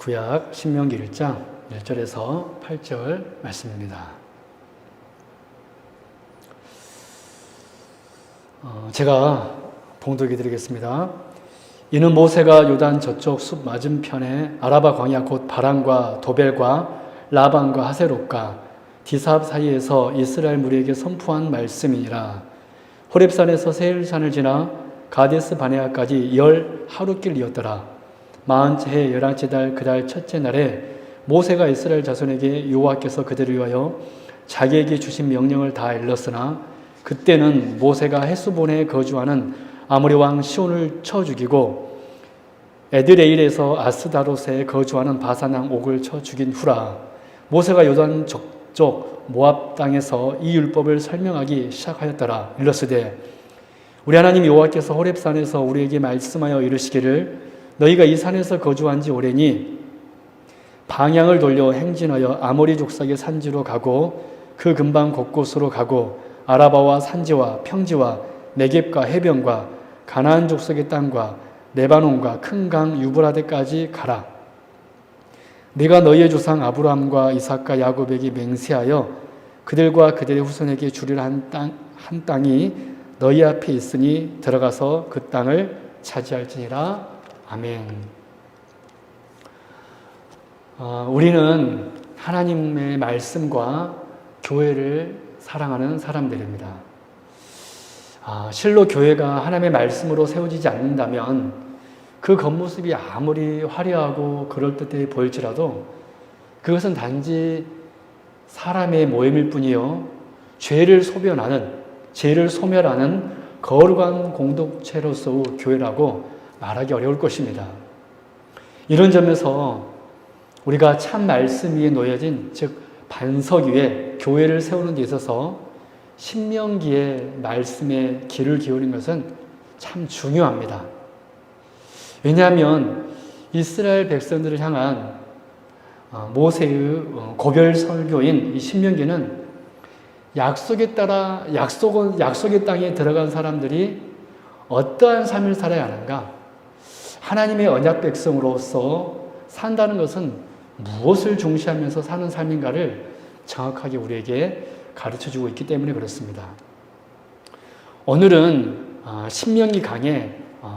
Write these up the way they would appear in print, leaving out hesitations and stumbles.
구약 신명기 1장 1절에서 8절 말씀입니다. 제가 봉독해 드리겠습니다. 이는 모세가 요단 저쪽 숲 맞은편에 아라바 광야 곧 바란과 도벨과 라반과 하세롯과 디삽 사이에서 이스라엘 무리에게 선포한 말씀이니라. 호렙산에서 세일산을 지나 가데스 바네아까지 10하루길이었더라. 40째 해 11째 달 그 달 첫째 날에 모세가 이스라엘 자손에게 여호와께서 그들을 위하여 자기에게 주신 명령을 다 일렀으나 그때는 모세가 헤스본에 거주하는 아모리 왕 시온을 쳐 죽이고 에드레일에서 아스다롯에 거주하는 바산 왕 옥을 쳐 죽인 후라. 모세가 요단 쪽 모압 땅에서 이 율법을 설명하기 시작하였더라. 일렀으되 우리 하나님 여호와께서 호렙산에서 우리에게 말씀하여 이르시기를 너희가 이 산에서 거주한 지 오래니 방향을 돌려 행진하여 아모리 족속의 산지로 가고 그 근방 곳곳으로 가고 아라바와 산지와 평지와 네겝과 해변과 가나안 족속의 땅과 레바논과 큰 강 유브라데까지 가라. 내가 너희의 조상 아브라함과 이삭과 야곱에게 맹세하여 그들과 그들의 후손에게 주리라 한 땅이 너희 앞에 있으니 들어가서 그 땅을 차지할지니라. 아멘. 우리는 하나님의 말씀과 교회를 사랑하는 사람들입니다. 실로 교회가 하나님의 말씀으로 세워지지 않는다면 그 겉모습이 아무리 화려하고 그럴듯해 보일지라도 그것은 단지 사람의 모임일 뿐이요 죄를 소멸하는 거룩한 공동체로서의 교회라고 말하기 어려울 것입니다. 이런 점에서 우리가 참 말씀 위에 놓여진 즉 반석 위에 교회를 세우는 데 있어서 신명기의 말씀에 귀를 기울이는 것은 참 중요합니다. 왜냐하면 이스라엘 백성들을 향한 모세의 고별 설교인 이 신명기는 약속의 땅에 들어간 사람들이 어떠한 삶을 살아야 하는가? 하나님의 언약 백성으로서 산다는 것은 무엇을 중시하면서 사는 삶인가를 정확하게 우리에게 가르쳐주고 있기 때문에 그렇습니다. 오늘은 신명기 강의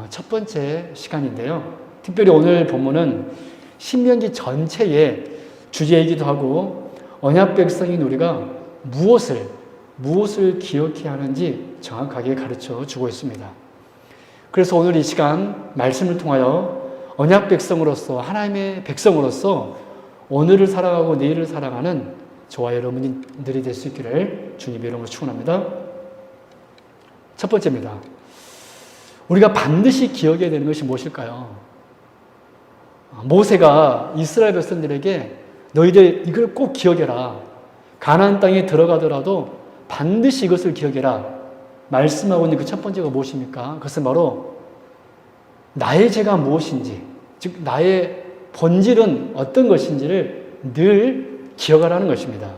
첫 번째 시간인데요. 특별히 오늘 본문은 신명기 전체의 주제이기도 하고 언약 백성인 우리가 무엇을 기억해야 하는지 정확하게 가르쳐주고 있습니다. 그래서 오늘 이 시간 말씀을 통하여 언약 백성으로서 하나님의 백성으로서 오늘을 살아가고 내일을 살아가는 저와 여러분들이 될 수 있기를 주님의 이름으로 축원합니다. 첫 번째입니다. 우리가 반드시 기억해야 되는 것이 무엇일까요? 모세가 이스라엘 백성들에게 너희들 이걸 꼭 기억해라. 가나안 땅에 들어가더라도 반드시 이것을 기억해라. 말씀하고 있는 그 첫 번째가 무엇입니까? 그것은 바로 나의 죄가 무엇인지, 즉 나의 본질은 어떤 것인지를 늘 기억하라는 것입니다.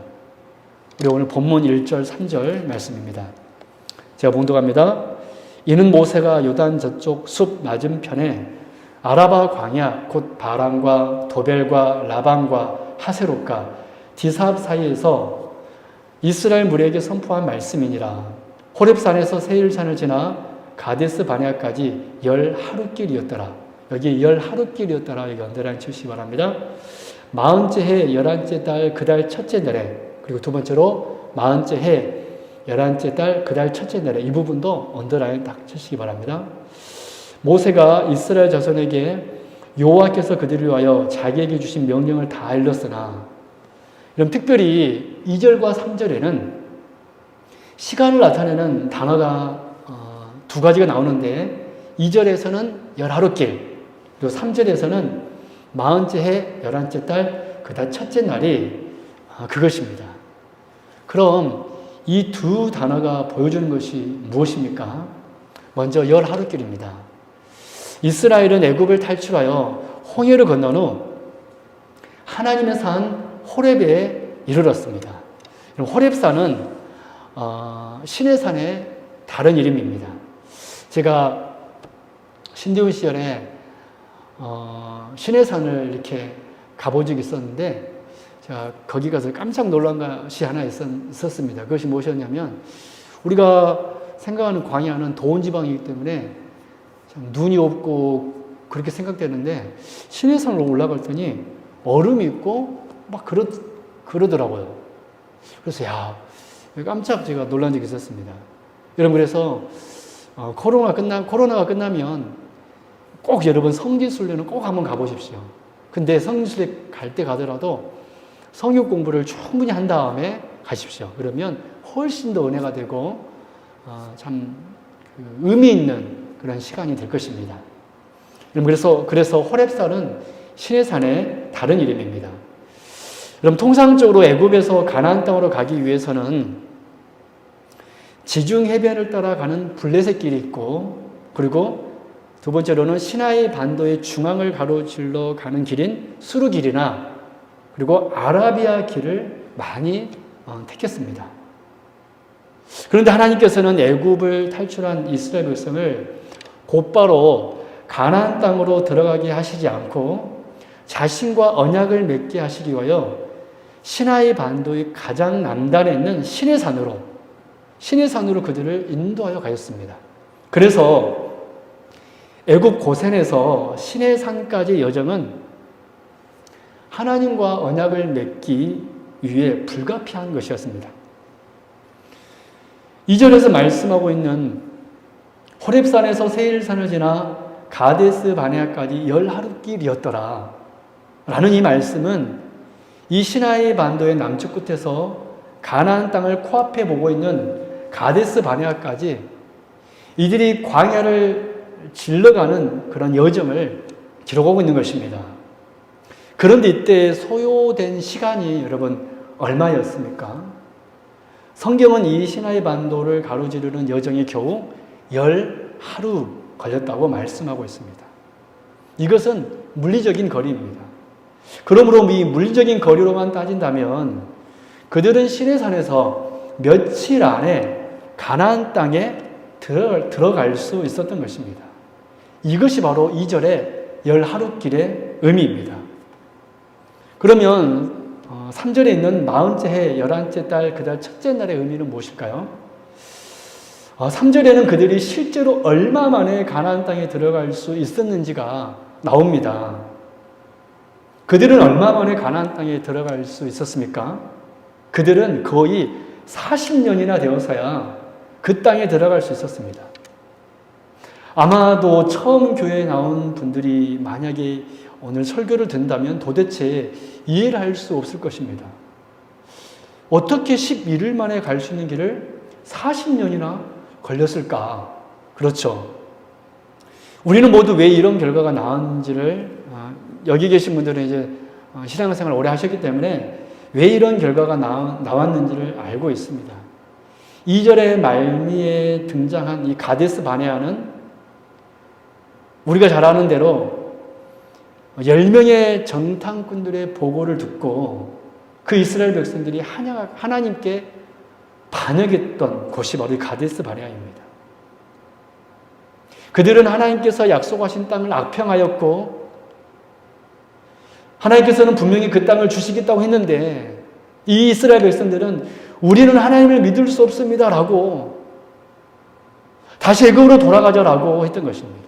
우리 오늘 본문 1절, 3절 말씀입니다. 제가 봉독합니다. 이는 모세가 요단 저쪽 숲 맞은편에 아라바 광야 곧 바란과 도벨과 라반과 하세롯과 디삽 사이에서 이스라엘 무리에게 선포한 말씀이니라. 호렙산에서 세일산을 지나 가데스 바네아까지 10하루길이었더라. 여기 10하루길이었더라. 여기 언더라인 치시기 바랍니다. 40째 해 11째 달 그 달 첫째 날에, 그리고 두 번째로 40째 해 11째 달 그 달 첫째 날에, 이 부분도 언더라인 딱 치시기 바랍니다. 모세가 이스라엘 자손에게 여호와께서 그들을 위하여 자기에게 주신 명령을 다 일렀으나, 그럼 특별히 2절과 3절에는 시간을 나타내는 단어가 두 가지가 나오는데 2절에서는 10하루길, 그리고 3절에서는 40째 해 11째 달 그 달 첫째 날이 그것입니다. 그럼 이 두 단어가 보여주는 것이 무엇입니까? 먼저 10하루길입니다. 이스라엘은 애굽을 탈출하여 홍해를 건넌 후 하나님의 산 호렙에 이르렀습니다. 호렙산은 신의 산의 다른 이름입니다. 제가 신대원 시절에 신의 산을 이렇게 가본 적이 있었는데 제가 거기 가서 깜짝 놀란 것이 하나 있었습니다. 그것이 무엇이었냐면 우리가 생각하는 광야는 더운 지방이기 때문에 참 눈이 없고 그렇게 생각되는데 시내산으로 올라갔더니 얼음이 있고 막 그러더라고요. 그래서 깜짝 제가 놀란 적이 있었습니다. 여러분 그래서 코로나가 끝나면 꼭 여러분 성지순례는 꼭 한번 가보십시오. 근데 성지순례 갈 때 가더라도 성경 공부를 충분히 한 다음에 가십시오. 그러면 훨씬 더 은혜가 되고 참 의미 있는 그런 시간이 될 것입니다. 그래서 호렙산은 시내산의 다른 이름입니다. 그럼 통상적으로 애굽에서 가나안 땅으로 가기 위해서는 지중 해변을 따라가는 블레셋 길이 있고, 그리고 두 번째로는 시나이 반도의 중앙을 가로질러 가는 길인 수르 길이나, 그리고 아라비아 길을 많이 택했습니다. 그런데 하나님께서는 애굽을 탈출한 이스라엘 백성을 곧바로 가나안 땅으로 들어가게 하시지 않고 자신과 언약을 맺게 하시기 위하여 시나이 반도의 가장 남단에 있는 시내산으로 그들을 인도하여 가셨습니다. 그래서 애굽 고센에서 시내산까지의 여정은 하나님과 언약을 맺기 위해 불가피한 것이었습니다. 2절에서 말씀하고 있는 호렙산에서 세일산을 지나 가데스 바네아까지 10하루길이었더라 라는 이 말씀은 이 시나이 반도의 남쪽 끝에서 가나안 땅을 코앞에 보고 있는 가데스 바네아까지 이들이 광야를 질러가는 그런 여정을 기록하고 있는 것입니다. 그런데 이때 소요된 시간이 여러분 얼마였습니까? 성경은 이 시나이 반도를 가로지르는 여정이 겨우 10하루 걸렸다고 말씀하고 있습니다. 이것은 물리적인 거리입니다. 그러므로 이 물리적인 거리로만 따진다면 그들은 시내산에서 며칠 안에 가나안 땅에 들어갈 수 있었던 것입니다. 이것이 바로 2절의 10하루길의 의미입니다. 그러면 3절에 있는 40째 해 11째 달 그달 첫째 날의 의미는 무엇일까요? 3절에는 그들이 실제로 얼마 만에 가나안 땅에 들어갈 수 있었는지가 나옵니다. 그들은 얼마 만에 가나안 땅에 들어갈 수 있었습니까? 그들은 거의 40년이나 되어서야 그 땅에 들어갈 수 있었습니다. 아마도 처음 교회에 나온 분들이 만약에 오늘 설교를 듣는다면 도대체 이해를 할 수 없을 것입니다. 어떻게 11일 만에 갈 수 있는 길을 40년이나 걸렸을까? 그렇죠. 우리는 모두 왜 이런 결과가 나왔는지를 여기 계신 분들은 이제 신앙생활을 오래 하셨기 때문에 왜 이런 결과가 나왔는지를 알고 있습니다. 2절의 말미에 등장한 이 가데스 바네아는 우리가 잘 아는 대로 10명의 정탐꾼들의 보고를 듣고 그 이스라엘 백성들이 하나님께 반역했던 곳이 바로 이 가데스 바네아입니다. 그들은 하나님께서 약속하신 땅을 악평하였고 하나님께서는 분명히 그 땅을 주시겠다고 했는데 이 이스라엘 백성들은 우리는 하나님을 믿을 수 없습니다 라고 다시 애굽으로 돌아가자라고 했던 것입니다.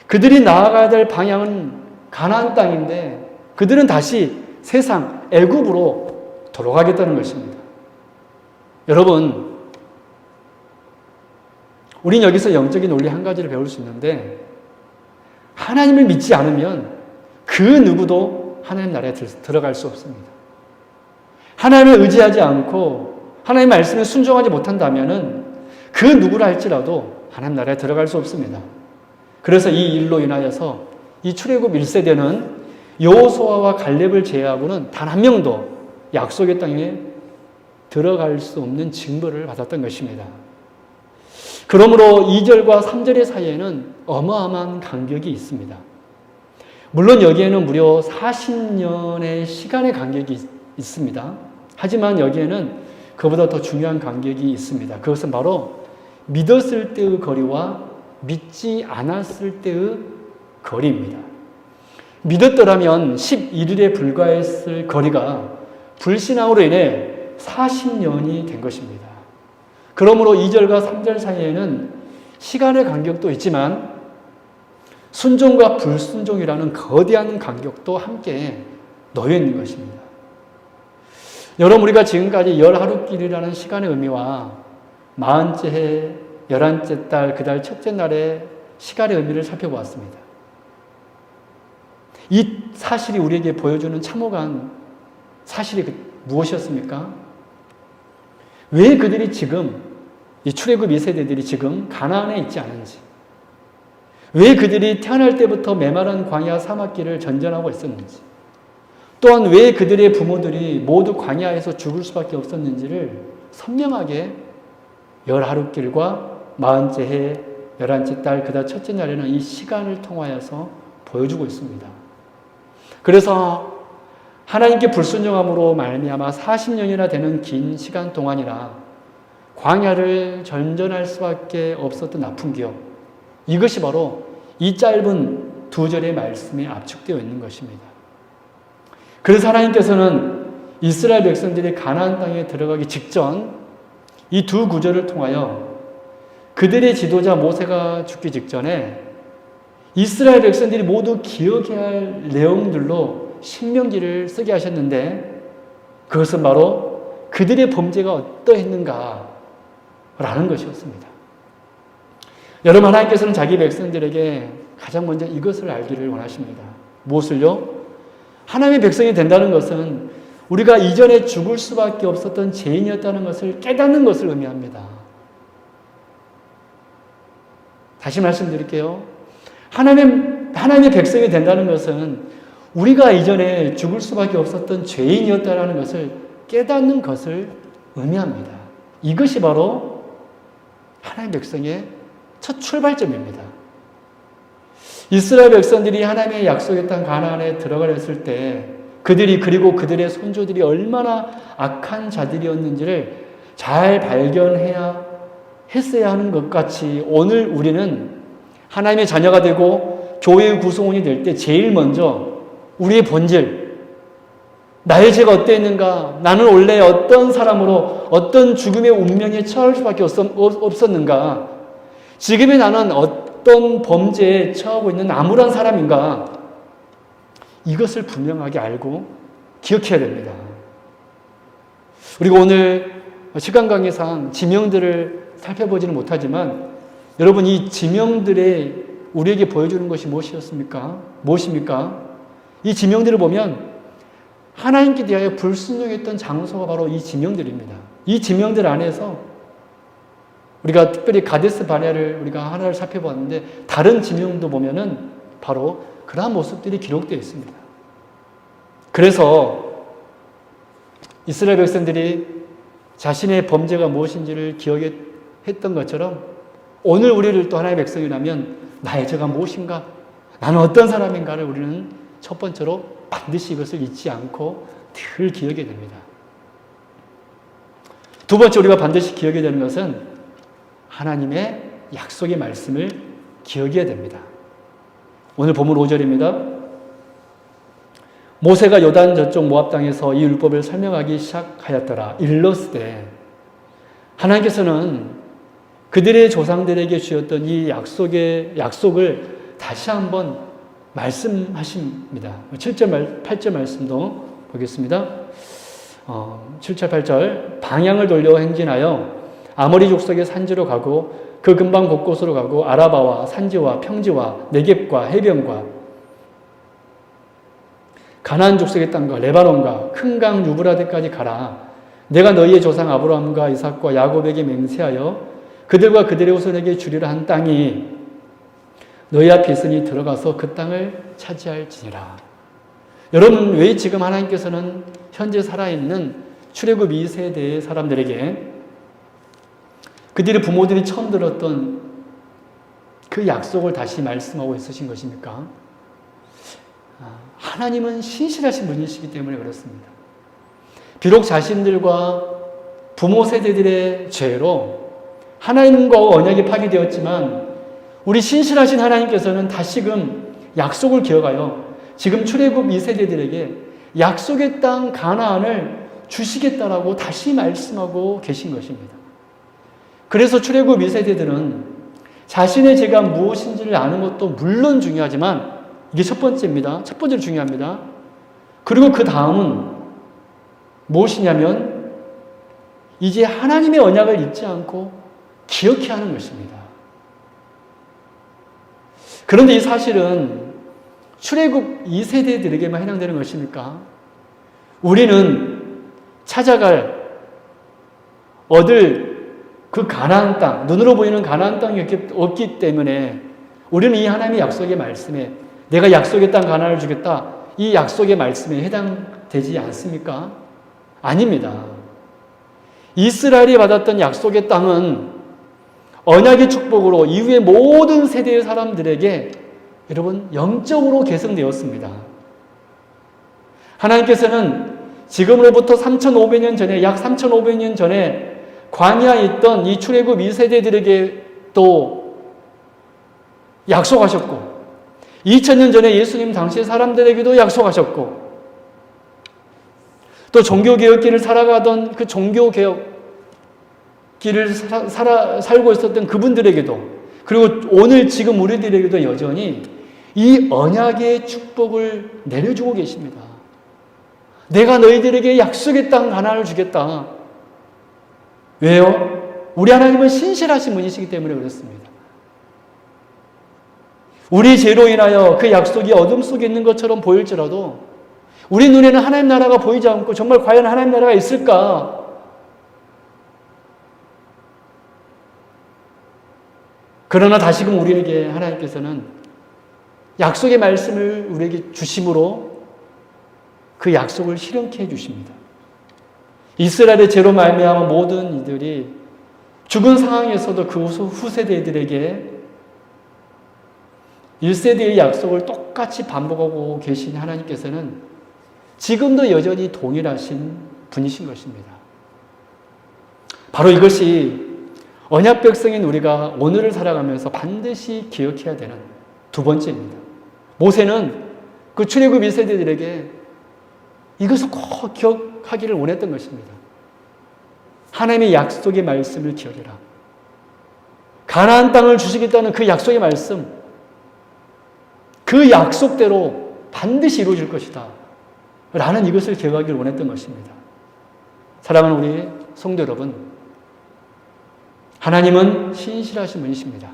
그들이 나아가야 될 방향은 가나안 땅인데 그들은 다시 세상 애굽으로 돌아가겠다는 것입니다. 여러분, 우린 여기서 영적인 원리 한 가지를 배울 수 있는데 하나님을 믿지 않으면 그 누구도 하나님 나라에 들어갈 수 없습니다. 하나님을 의지하지 않고 하나님 말씀에 순종하지 못한다면 그 누구라 할지라도 하나님 나라에 들어갈 수 없습니다. 그래서 이 일로 인하여서 이 출애굽 1세대는 여호수아와 갈렙을 제외하고는 단 한 명도 약속의 땅에 들어갈 수 없는 징벌을 받았던 것입니다. 그러므로 2절과 3절의 사이에는 어마어마한 간격이 있습니다. 물론 여기에는 무려 40년의 시간의 간격이 있습니다. 하지만 여기에는 그보다 더 중요한 간격이 있습니다. 그것은 바로 믿었을 때의 거리와 믿지 않았을 때의 거리입니다. 믿었더라면 11일에 불과했을 거리가 불신앙으로 인해 40년이 된 것입니다. 그러므로 2절과 3절 사이에는 시간의 간격도 있지만 순종과 불순종이라는 거대한 간격도 함께 놓여 있는 것입니다. 여러분, 우리가 지금까지 열 하루길이라는 시간의 의미와 40째 해, 11째 달, 그 달 첫째 날의 시간의 의미를 살펴보았습니다. 이 사실이 우리에게 보여주는 참혹한 사실이 무엇이었습니까? 왜 그들이 지금, 이 출애굽 2세대들이 지금 가나안에 있지 않은지, 왜 그들이 태어날 때부터 메마른 광야 사막길을 전전하고 있었는지, 또한 왜 그들의 부모들이 모두 광야에서 죽을 수밖에 없었는지를 선명하게 열 하루길과 40째 해, 11째 달, 그달 첫째 날에는 이 시간을 통하여서 보여주고 있습니다. 그래서 하나님께 불순종함으로 말미암아 40년이나 되는 긴 시간 동안이나 광야를 전전할 수밖에 없었던 아픈 기억, 이것이 바로 이 짧은 2절의 말씀에 압축되어 있는 것입니다. 그래서 하나님께서는 이스라엘 백성들이 가나안 땅에 들어가기 직전 이 두 구절을 통하여 그들의 지도자 모세가 죽기 직전에 이스라엘 백성들이 모두 기억해야 할 내용들로 신명기를 쓰게 하셨는데, 그것은 바로 그들의 범죄가 어떠했는가 라는 것이었습니다. 여러분, 하나님께서는 자기 백성들에게 가장 먼저 이것을 알기를 원하십니다. 무엇을요? 하나님의 백성이 된다는 것은 우리가 이전에 죽을 수밖에 없었던 죄인이었다는 것을 깨닫는 것을 의미합니다. 다시 말씀드릴게요. 하나님의 백성이 된다는 것은 우리가 이전에 죽을 수밖에 없었던 죄인이었다는 것을 깨닫는 것을 의미합니다. 이것이 바로 하나님의 백성의 첫 출발점입니다. 이스라엘 백성들이 하나님의 약속의 땅 가나안에 들어가려 했을 때 그들이, 그리고 그들의 손조들이 얼마나 악한 자들이었는지를 잘 발견해야 했어야 하는 것 같이 오늘 우리는 하나님의 자녀가 되고 교회의 구성원이 될 때 제일 먼저 우리의 본질, 나의 죄가 어땠는가, 나는 원래 어떤 사람으로 어떤 죽음의 운명에 처할 수밖에 없었는가, 지금의 나는 어떤 범죄에 처하고 있는 암울한 사람인가, 이것을 분명하게 알고 기억해야 됩니다. 우리가 오늘 시간 관계상 지명들을 살펴보지는 못하지만 여러분, 이 지명들의 우리에게 보여주는 것이 무엇이었습니까? 무엇입니까? 이 지명들을 보면 하나님께 대하여 불순종했던 장소가 바로 이 지명들입니다. 이 지명들 안에서 우리가 특별히 가데스 바네아를 우리가 하나를 살펴봤는데 다른 지명도 보면은 바로 그러한 모습들이 기록되어 있습니다. 그래서 이스라엘 백성들이 자신의 범죄가 무엇인지를 기억했던 것처럼 오늘 우리를 또 하나님의 백성이라면 나의 죄가 무엇인가, 나는 어떤 사람인가를 우리는 첫 번째로 반드시 이것을 잊지 않고 늘 기억해야 됩니다. 두 번째 우리가 반드시 기억해야 되는 것은 하나님의 약속의 말씀을 기억해야 됩니다. 오늘 본문 5절입니다. 모세가 요단 저쪽 모압 땅에서 이 율법을 설명하기 시작하였더라. 일러스되, 하나님께서는 그들의 조상들에게 주셨던 이 약속을 다시 한번 말씀하십니다. 7절, 8절 말씀도 보겠습니다. 7절, 8절. 방향을 돌려 행진하여 아모리 족속의 산지로 가고 그 근방 곳곳으로 가고 아라바와 산지와 평지와 네겝과 해변과 가나안 족속의 땅과 레바논과 큰 강 유브라데까지 가라. 내가 너희의 조상 아브라함과 이삭과 야곱에게 맹세하여 그들과 그들의 후손에게 주리라 한 땅이 너희 앞에 있으니 들어가서 그 땅을 차지할지니라. 여러분, 왜 지금 하나님께서는 현재 살아있는 출애굽 2세대의 사람들에게 그들의 부모들이 처음 들었던 그 약속을 다시 말씀하고 있으신 것입니까? 하나님은 신실하신 분이시기 때문에 그렇습니다. 비록 자신들과 부모 세대들의 죄로 하나님과 언약이 파기되었지만 우리 신실하신 하나님께서는 다시금 약속을 기억하여 지금 출애굽 2세대들에게 약속의 땅 가나안을 주시겠다라고 다시 말씀하고 계신 것입니다. 그래서 출애굽 2세대들은 자신의 죄가 무엇인지를 아는 것도 물론 중요하지만 이게 첫 번째입니다. 첫 번째로 중요합니다. 그리고 그 다음은 무엇이냐면 이제 하나님의 언약을 잊지 않고 기억해야 하는 것입니다. 그런데 이 사실은 출애굽 2세대들에게만 해당되는 것입니까? 우리는 찾아갈, 얻을 그 가나안 땅, 눈으로 보이는 가나안 땅이 없기 때문에 우리는 이 하나님의 약속의 말씀에 내가 약속의 땅 가나안을 주겠다, 이 약속의 말씀에 해당되지 않습니까? 아닙니다. 이스라엘이 받았던 약속의 땅은 언약의 축복으로 이후의 모든 세대의 사람들에게 여러분 영적으로 계승되었습니다. 하나님께서는 지금으로부터 3,500년 전에, 약 3,500년 전에 광야에 있던 이 출애굽 2세대들에게 또 약속하셨고 2000년 전에 예수님 당시의 사람들에게도 약속하셨고 또 종교개혁길을 살아가던 그 종교개혁 길을 살고 있었던 그분들에게도 그리고 오늘 지금 우리들에게도 여전히 이 언약의 축복을 내려주고 계십니다. 내가 너희들에게 약속의 땅 가나안을 주겠다. 왜요? 우리 하나님은 신실하신 분이시기 때문에 그렇습니다. 우리 죄로 인하여 그 약속이 어둠 속에 있는 것처럼 보일지라도 우리 눈에는 하나님 나라가 보이지 않고 정말 과연 하나님 나라가 있을까? 그러나 다시금 우리에게 하나님께서는 약속의 말씀을 우리에게 주심으로 그 약속을 실현케 해주십니다. 이스라엘의 죄로 말미암아 모든 이들이 죽은 상황에서도 그 후세대들에게 1세대의 약속을 똑같이 반복하고 계신 하나님께서는 지금도 여전히 동일하신 분이신 것입니다. 바로 이것이 언약 백성인 우리가 오늘을 살아가면서 반드시 기억해야 되는 두 번째입니다. 모세는 그 출애굽 1세대들에게 이것을 꼭 기억하기를 원했던 것입니다. 하나님의 약속의 말씀을 기억해라. 가나안 땅을 주시겠다는 그 약속의 말씀, 그 약속대로 반드시 이루어질 것이다. 라는 이것을 기억하기를 원했던 것입니다. 사랑하는 우리 성도 여러분, 하나님은 신실하신 분이십니다.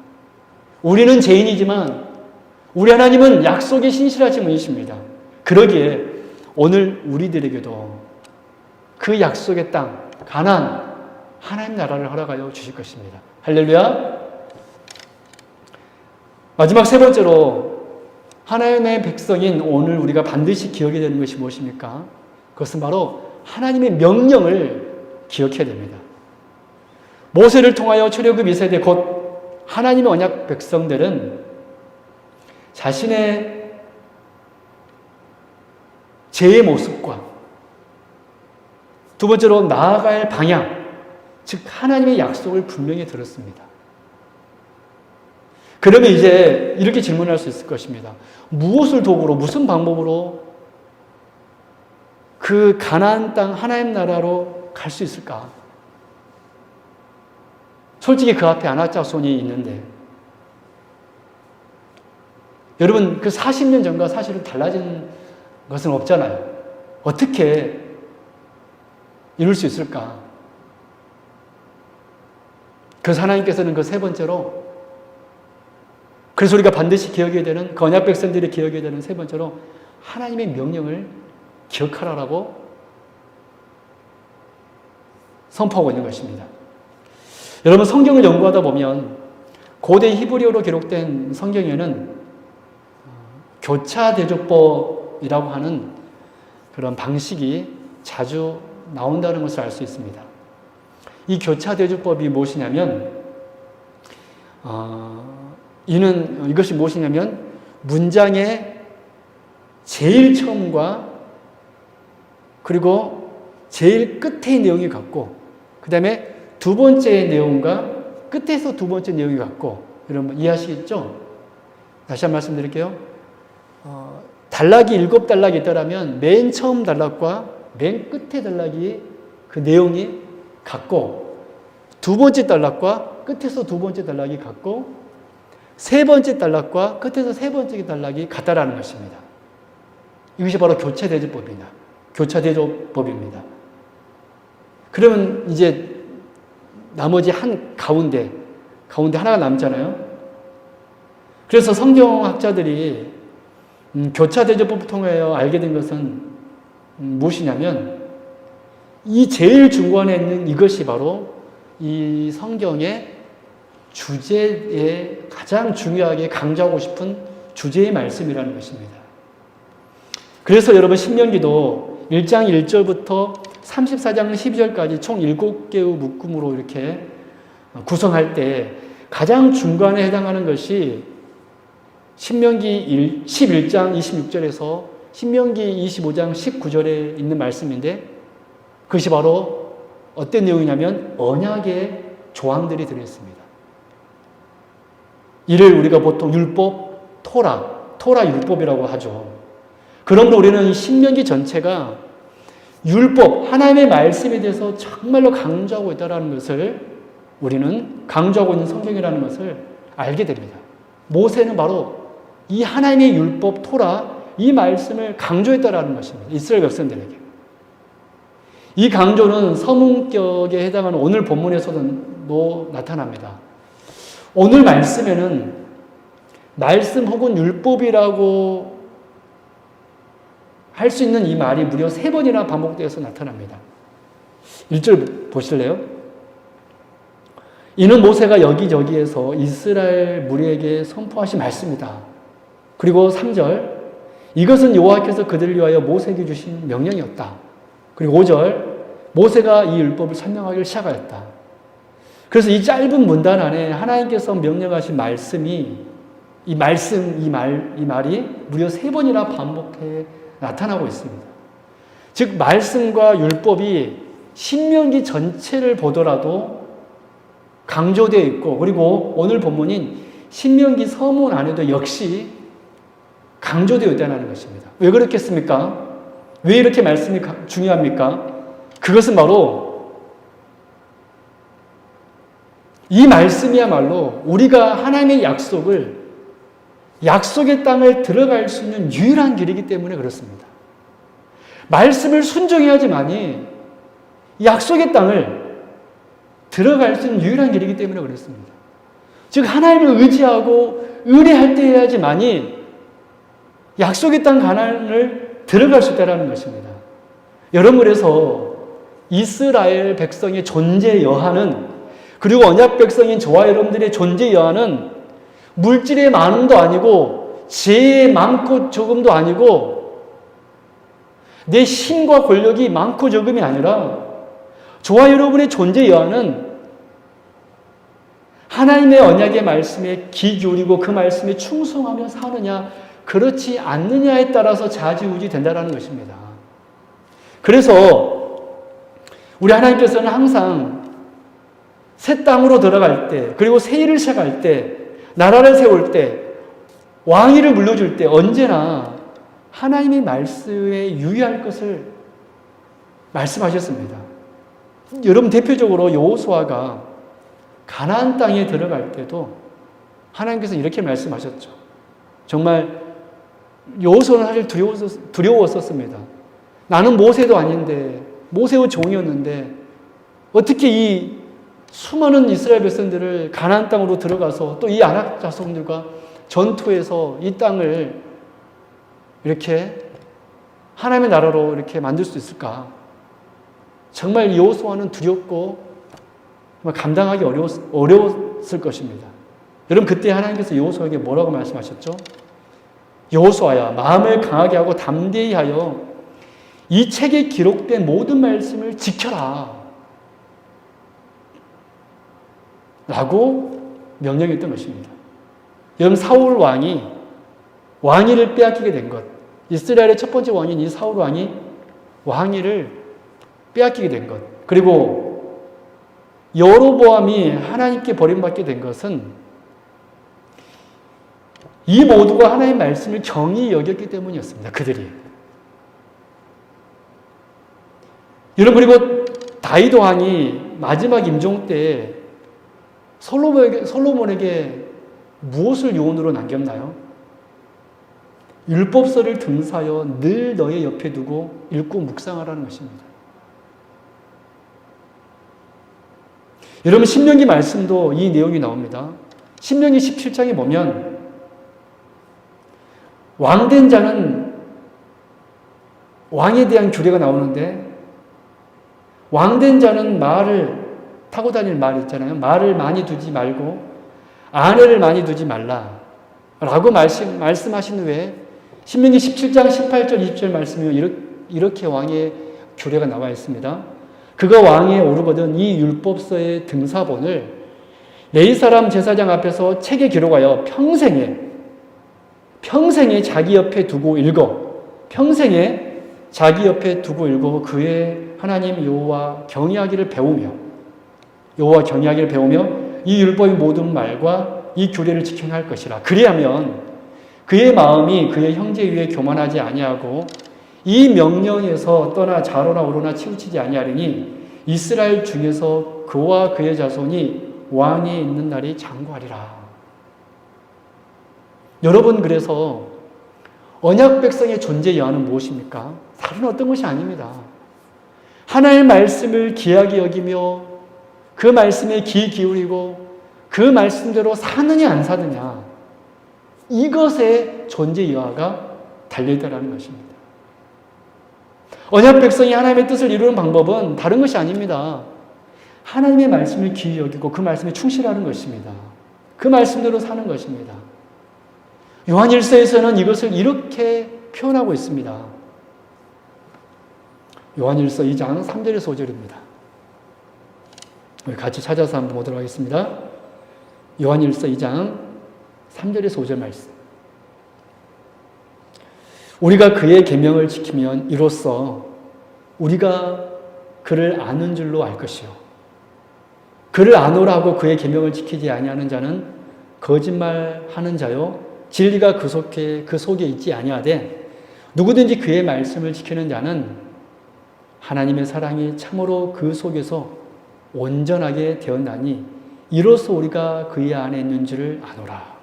우리는 죄인이지만 우리 하나님은 약속에 신실하신 분이십니다. 그러기에 오늘 우리들에게도 그 약속의 땅, 가나안, 하나님 나라를 허락하여 주실 것입니다. 할렐루야. 마지막 세 번째로 하나님의 백성인 오늘 우리가 반드시 기억해야 되는 것이 무엇입니까? 그것은 바로 하나님의 명령을 기억해야 됩니다. 모세를 통하여 출애굽 2세대 곧 하나님의 언약 백성들은 자신의 죄의 모습과 두 번째로 나아갈 방향, 즉 하나님의 약속을 분명히 들었습니다. 그러면 이제 이렇게 질문할 수 있을 것입니다. 무엇을 도구로, 무슨 방법으로 그 가나안 땅 하나님 나라로 갈 수 있을까? 솔직히 그 앞에 안악자손이 있는데 여러분 그 40년 전과 사실은 달라진 것은 없잖아요. 어떻게 이룰 수 있을까? 그래서 하나님께서는 그 세 번째로 그래서 우리가 반드시 기억해야 되는 그 언약 백성들이 기억해야 되는 세 번째로 하나님의 명령을 기억하라라고 선포하고 있는 것입니다. 여러분 성경을 연구하다 보면 고대 히브리어로 기록된 성경에는 교차대조법이라고 하는 그런 방식이 자주 나온다는 것을 알 수 있습니다. 이 교차대조법이 무엇이냐면 이것이 무엇이냐면 문장의 제일 처음과 그리고 제일 끝의 내용이 같고 그 다음에 두 번째 내용과 끝에서 두 번째 내용이 같고 여러분 이해하시겠죠? 다시 한 번 말씀드릴게요. 단락이 7단락이 있다면 맨 처음 단락과 맨 끝에 단락이 그 내용이 같고, 두 번째 단락과 끝에서 두 번째 단락이 같고, 세 번째 단락과 끝에서 세 번째 단락이 같다라는 것입니다. 이것이 바로 교차대조법입니다. 교차대조법입니다. 그러면 이제 나머지 한 가운데 하나가 남잖아요. 그래서 성경학자들이 교차대조법을 통하여 알게 된 것은 무엇이냐면, 이 제일 중간에 있는 이것이 바로 이 성경의 주제에 가장 중요하게 강조하고 싶은 주제의 말씀이라는 것입니다. 그래서 여러분 신명기도 1장 1절부터 34장 12절까지 총 7개의 묶음으로 이렇게 구성할 때 가장 중간에 해당하는 것이 신명기 11장 26절에서 신명기 25장 19절에 있는 말씀인데, 그것이 바로 어떤 내용이냐면 언약의 조항들이 들어있습니다. 이를 우리가 보통 율법, 토라 율법이라고 하죠. 그러므로 우리는 신명기 전체가 율법, 하나님의 말씀에 대해서 정말로 강조하고 있다는 것을, 우리는 강조하고 있는 성경이라는 것을 알게 됩니다. 모세는 바로 이 하나님의 율법, 토라, 이 말씀을 강조했다는 것입니다. 이스라엘 백성들에게. 이 강조는 서문격에 해당하는 오늘 본문에서도 나타납니다. 오늘 말씀에는 말씀 혹은 율법이라고 할 수 있는 이 말이 무려 3번이나 반복되어서 나타납니다. 1절 보실래요? 이는 모세가 여기저기에서 이스라엘 무리에게 선포하신 말씀이다. 그리고 3절, 이것은 여호와께서 그들을 위하여 모세에게 주신 명령이었다. 그리고 5절, 모세가 이 율법을 설명하기를 시작하였다. 그래서 이 짧은 문단 안에 하나님께서 명령하신 말씀이, 이 말이 무려 3번이나 반복해 나타나고 있습니다. 즉 말씀과 율법이 신명기 전체를 보더라도 강조되어 있고, 그리고 오늘 본문인 신명기 서문 안에도 역시 강조되어 있다는 것입니다. 왜 그렇겠습니까? 왜 이렇게 말씀이 중요합니까? 그것은 바로 이 말씀이야말로 우리가 하나님의 약속의 땅을 들어갈 수 있는 유일한 길이기 때문에 그렇습니다. 말씀을 순종해야지만이 약속의 땅을 들어갈 수 있는 유일한 길이기 때문에 그렇습니다. 즉 하나님을 의지하고 의뢰할 때 해야지만이 약속의 땅 가나안을 들어갈 수 있다는 것입니다. 여러분, 그래서 이스라엘 백성의 존재 여하는, 그리고 언약 백성인 저와 여러분들의 존재 여하는 물질의 많음도 아니고 지혜의 많고 적음도 아니고 내 힘과 권력이 많고 적음이 아니라, 저와 여러분의 존재 여하는 하나님의 언약의 말씀에 귀 기울이고 그 말씀에 충성하며 사느냐 그렇지 않느냐에 따라서 좌지우지 된다는 것입니다. 그래서 우리 하나님께서는 항상 새 땅으로 들어갈 때, 그리고 새 일을 시작할 때, 나라를 세울 때, 왕위를 물려줄 때 언제나 하나님의 말씀에 유의할 것을 말씀하셨습니다. 여러분, 대표적으로 여호수아가 가나안 땅에 들어갈 때도 하나님께서 이렇게 말씀하셨죠. 정말 여호수아는 사실 두려웠었습니다. 나는 모세도 아닌데, 모세의 종이었는데 어떻게 이 수많은 이스라엘 백성들을 가나안 땅으로 들어가서 또 이 아낙 자손들과 전투해서 이 땅을 이렇게 하나님의 나라로 이렇게 만들 수 있을까? 정말 여호수아는 두렵고 정말 감당하기 어려웠을 것입니다. 여러분, 그때 하나님께서 여호수아에게 뭐라고 말씀하셨죠? 여호수아야, 마음을 강하게 하고 담대히 하여 이 책에 기록된 모든 말씀을 지켜라 라고 명령했던 것입니다. 여러분, 사울 왕이 왕위를 빼앗기게 된 것, 이스라엘의 첫 번째 왕인 이 사울 왕이 왕위를 빼앗기게 된 것, 그리고 여로보암이 하나님께 버림받게 된 것은 이 모두가 하나님의 말씀을 경히 여겼기 때문이었습니다. 그들이. 여러분, 그리고 다윗 왕이 마지막 임종 때 솔로몬에게 무엇을 요원으로 남겼나요? 율법서를 등사하여 늘 너의 옆에 두고 읽고 묵상하라는 것입니다. 여러분, 신명기 말씀도 이 내용이 나옵니다. 신명기 17장에 보면 왕된 자는 왕에 대한 규례가 나오는데, 왕된 자는 말을 타고 다닐 말 있잖아요. 말을 많이 두지 말고 아내를 많이 두지 말라 라고 말씀하신 후에 신명기 17장 18절 20절 말씀이 이렇게 왕의 규례가 나와 있습니다. 그가 왕에 오르거든 이 율법서의 등사본을 레위 사람 제사장 앞에서 책에 기록하여 평생에 자기 옆에 두고 읽어. 평생에 자기 옆에 두고 읽어 그의 하나님 여호와 경외하기를 배우며 이 율법의 모든 말과 이 규례를 지켜야 할 것이라. 그리하면 그의 마음이 그의 형제 위에 교만하지 아니하고 이 명령에서 떠나 좌로나 우로나 치우치지 아니하리니 이스라엘 중에서 그와 그의 자손이 왕에 있는 날이 장구하리라. 여러분, 그래서 언약 백성의 존재 여하는 무엇입니까? 다른 어떤 것이 아닙니다. 하나님의 말씀을 귀하게 여기며 그 말씀에 귀 기울이고 그 말씀대로 사느냐 안 사느냐, 이것에 존재 여하가 달려있다는 것입니다. 언약 백성이 하나님의 뜻을 이루는 방법은 다른 것이 아닙니다. 하나님의 말씀을 귀히 여기고 그 말씀에 충실하는 것입니다. 그 말씀대로 사는 것입니다. 요한일서에서는 이것을 이렇게 표현하고 있습니다. 요한일서 2장 3절에서 5절입니다. 같이 찾아서 한번 보도록 하겠습니다. 요한일서 2장 3절에서 5절 말씀. 우리가 그의 계명을 지키면 이로써 우리가 그를 아는 줄로 알 것이요. 그를 아노라 하고 그의 계명을 지키지 아니하는 자는 거짓말하는 자요, 진리가 그 속에 있지 아니하되 누구든지 그의 말씀을 지키는 자는 하나님의 사랑이 참으로 그 속에서 온전하게 되었나니 이로써 우리가 그의 안에 있는 줄을 아노라.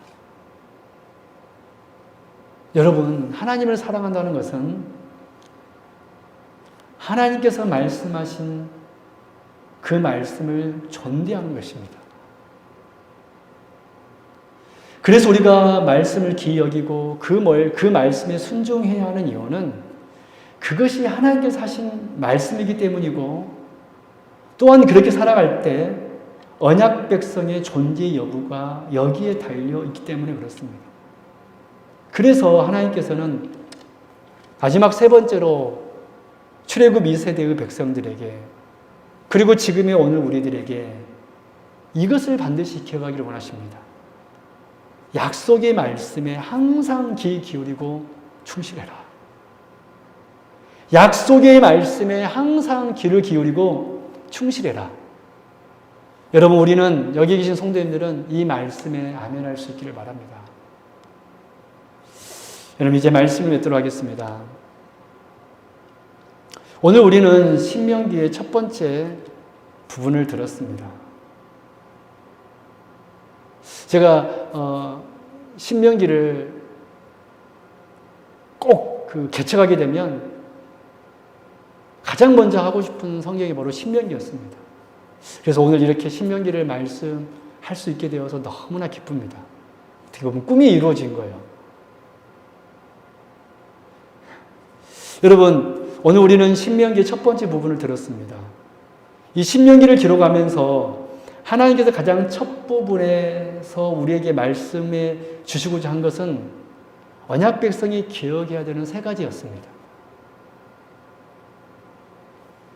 여러분, 하나님을 사랑한다는 것은 하나님께서 말씀하신 그 말씀을 존대하는 것입니다. 그래서 우리가 말씀을 귀히 여기고 그 말씀에 순종해야 하는 이유는 그것이 하나님께서 하신 말씀이기 때문이고, 또한 그렇게 살아갈 때 언약 백성의 존재 여부가 여기에 달려 있기 때문에 그렇습니다. 그래서 하나님께서는 마지막 세 번째로 출애굽 2세대의 백성들에게, 그리고 지금의 오늘 우리들에게 이것을 반드시 기억하기를 원하십니다. 약속의 말씀에 항상 귀 기울이고 충실해라. 약속의 말씀에 항상 귀를 기울이고 충실해라. 여러분, 우리는 여기 계신 성도님들은 이 말씀에 아멘할 수 있기를 바랍니다. 여러분, 이제 말씀을 맺도록 하겠습니다. 오늘 우리는 신명기의 첫 번째 부분을 들었습니다. 제가 신명기를 꼭 개척하게 되면 가장 먼저 하고 싶은 성경이 바로 신명기였습니다. 그래서 오늘 이렇게 신명기를 말씀할 수 있게 되어서 너무나 기쁩니다. 어떻게 보면 꿈이 이루어진 거예요. 여러분, 오늘 우리는 신명기의 첫 번째 부분을 들었습니다. 이 신명기를 기록하면서 하나님께서 가장 첫 부분에서 우리에게 말씀해 주시고자 한 것은 언약 백성이 기억해야 되는 세 가지였습니다.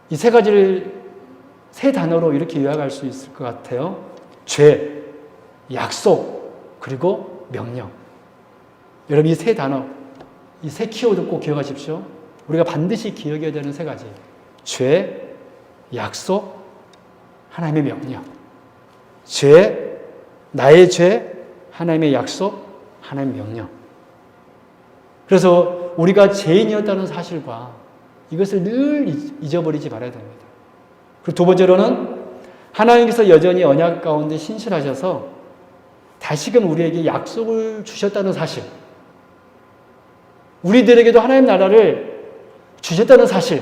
이 세 가지를 세 단어로 이렇게 요약할 수 있을 것 같아요. 죄, 약속, 그리고 명령. 여러분, 이 세 단어, 이 세 키워드 꼭 기억하십시오. 우리가 반드시 기억해야 되는 세 가지. 죄, 약속, 하나님의 명령. 죄, 나의 죄, 하나님의 약속, 하나님의 명령. 그래서 우리가 죄인이었다는 사실과 이것을 늘 잊어버리지 말아야 됩니다. 그리고 두 번째로는 하나님께서 여전히 언약 가운데 신실하셔서 다시금 우리에게 약속을 주셨다는 사실, 우리들에게도 하나님 나라를 주셨다는 사실.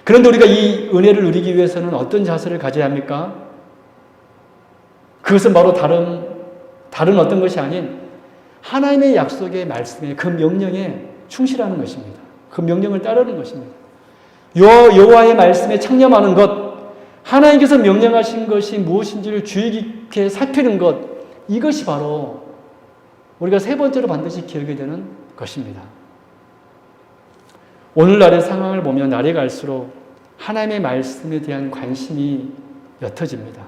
그런데 우리가 이 은혜를 누리기 위해서는 어떤 자세를 가져야 합니까? 그것은 바로 다른 어떤 것이 아닌 하나님의 약속의 말씀에, 그 명령에 충실하는 것입니다. 그 명령을 따르는 것입니다. 여호와의 말씀에 창념하는 것, 하나님께서 명령하신 것이 무엇인지를 주의 깊게 살피는 것, 이것이 바로 우리가 세 번째로 반드시 기억해야 되는 것입니다. 오늘날의 상황을 보면 날이 갈수록 하나님의 말씀에 대한 관심이 옅어집니다.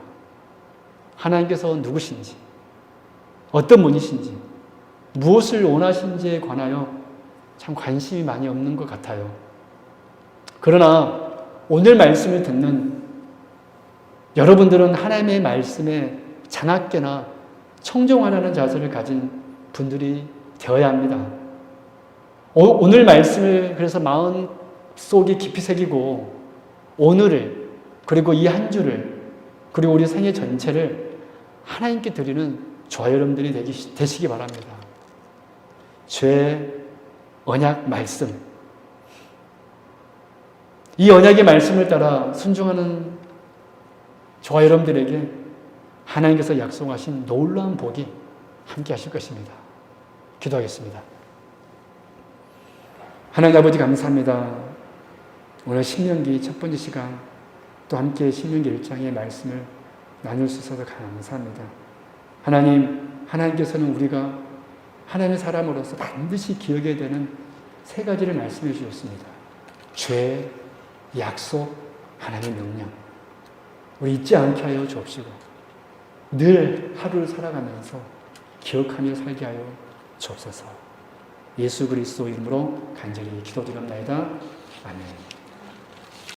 하나님께서 누구신지, 어떤 분이신지, 무엇을 원하신지에 관하여 참 관심이 많이 없는 것 같아요. 그러나 오늘 말씀을 듣는 여러분들은 하나님의 말씀에 자나깨나 청종하려는 자세를 가진 분들이 되어야 합니다. 오늘 말씀을 그래서 마음 속에 깊이 새기고 오늘을, 그리고 이 한 주를, 그리고 우리 생애 전체를 하나님께 드리는 저와 여러분들이 되시기 바랍니다. 죄, 언약, 말씀. 이 언약의 말씀을 따라 순종하는 저와 여러분들에게 하나님께서 약속하신 놀라운 복이 함께 하실 것입니다. 기도하겠습니다. 하나님 아버지 감사합니다. 오늘 신명기 첫 번째 시간 또 함께 신명기 1장의 말씀을 나눌 수 있어서 감사합니다. 하나님께서는 우리가 하나님의 사람으로서 반드시 기억해야 되는 세 가지를 말씀해 주셨습니다. 죄, 약속, 하나님의 명령. 우리 잊지 않게 하여 주옵시고 늘 하루를 살아가면서 기억하며 살게 하여 주옵소서. 예수 그리스도 이름으로 간절히 기도드립니다. 아멘.